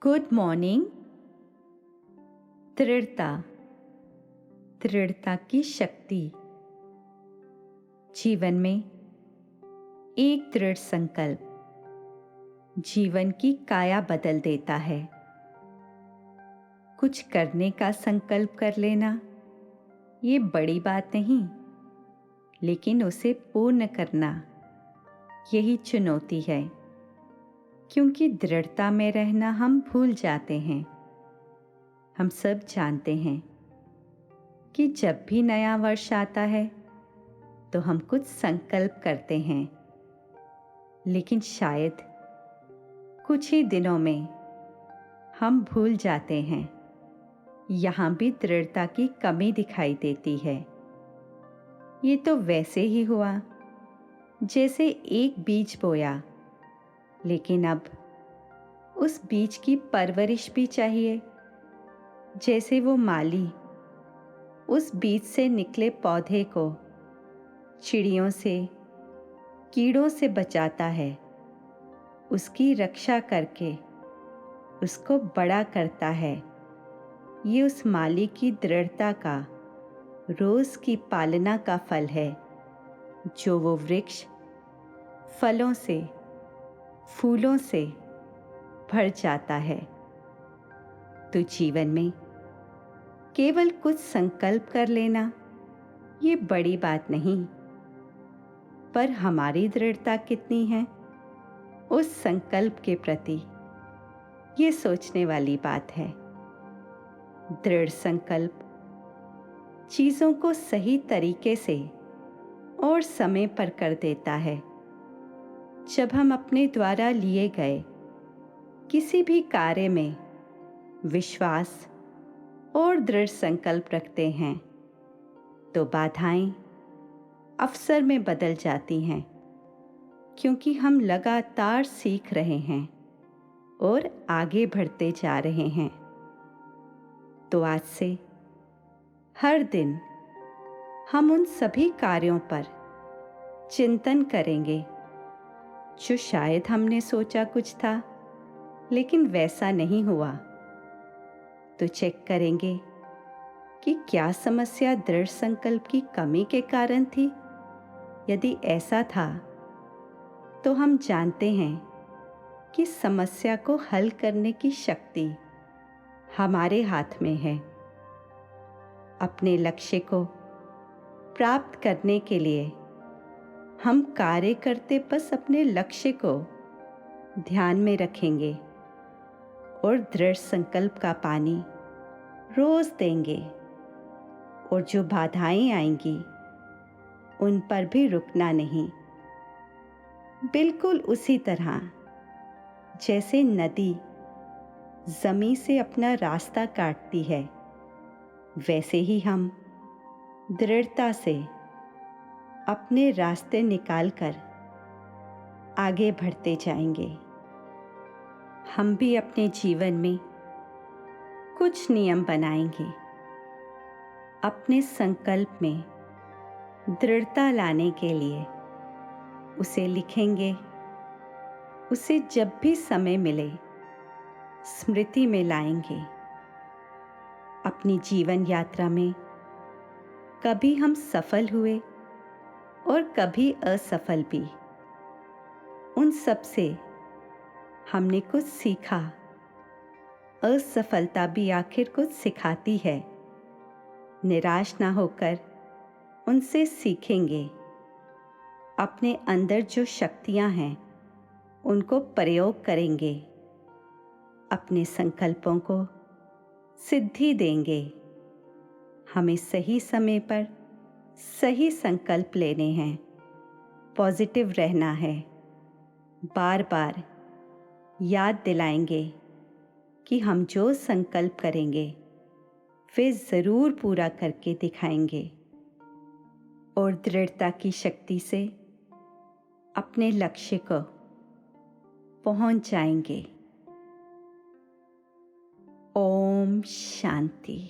Good morning. दृढ़ता, दृढ़ता की शक्ति। जीवन में एक दृढ़ संकल्प जीवन की काया बदल देता है। कुछ करने का संकल्प कर लेना ये बड़ी बात नहीं, लेकिन उसे पूर्ण करना यही चुनौती है। क्योंकि दृढ़ता में रहना हम भूल जाते हैं। हम सब जानते हैं कि जब भी नया वर्ष आता है तो हम कुछ संकल्प करते हैं, लेकिन शायद कुछ ही दिनों में हम भूल जाते हैं। यहाँ भी दृढ़ता की कमी दिखाई देती है। ये तो वैसे ही हुआ जैसे एक बीज बोया, लेकिन अब उस बीज की परवरिश भी चाहिए। जैसे वो माली उस बीज से निकले पौधे को चिड़ियों से, कीड़ों से बचाता है, उसकी रक्षा करके उसको बड़ा करता है। ये उस माली की दृढ़ता का रोज की पालना का फल है, जो वो वृक्ष फलों से, फूलों से भर जाता है। तो जीवन में केवल कुछ संकल्प कर लेना ये बड़ी बात नहीं, पर हमारी दृढ़ता कितनी है उस संकल्प के प्रति, ये सोचने वाली बात है। दृढ़ संकल्प चीजों को सही तरीके से और समय पर कर देता है। जब हम अपने द्वारा लिए गए किसी भी कार्य में विश्वास और दृढ़ संकल्प रखते हैं, तो बाधाएं अवसर में बदल जाती हैं। क्योंकि हम लगातार सीख रहे हैं और आगे बढ़ते जा रहे हैं। तो आज से हर दिन हम उन सभी कार्यों पर चिंतन करेंगे जो शायद हमने सोचा कुछ था, लेकिन वैसा नहीं हुआ। तो चेक करेंगे कि क्या समस्या दृढ़ संकल्प की कमी के कारण थी। यदि ऐसा था तो हम जानते हैं कि समस्या को हल करने की शक्ति हमारे हाथ में है। अपने लक्ष्य को प्राप्त करने के लिए हम कार्य करते बस अपने लक्ष्य को ध्यान में रखेंगे और दृढ़ संकल्प का पानी रोज देंगे। और जो बाधाएं आएंगी उन पर भी रुकना नहीं। बिल्कुल उसी तरह जैसे नदी जमीन से अपना रास्ता काटती है, वैसे ही हम दृढ़ता से अपने रास्ते निकालकर आगे बढ़ते जाएंगे। हम भी अपने जीवन में कुछ नियम बनाएंगे। अपने संकल्प में दृढ़ता लाने के लिए उसे लिखेंगे। उसे जब भी समय मिले स्मृति में लाएंगे। अपनी जीवन यात्रा में कभी हम सफल हुए और कभी असफल भी। उन सब से हमने कुछ सीखा। असफलता भी आखिर कुछ सिखाती है। निराश ना होकर उनसे सीखेंगे। अपने अंदर जो शक्तियां हैं उनको प्रयोग करेंगे। अपने संकल्पों को सिद्धि देंगे। हमें सही समय पर सही संकल्प लेने हैं। पॉजिटिव रहना है। बार बार याद दिलाएंगे कि हम जो संकल्प करेंगे वे ज़रूर पूरा करके दिखाएंगे। और दृढ़ता की शक्ति से अपने लक्ष्य को पहुंच जाएंगे। ओम शांति।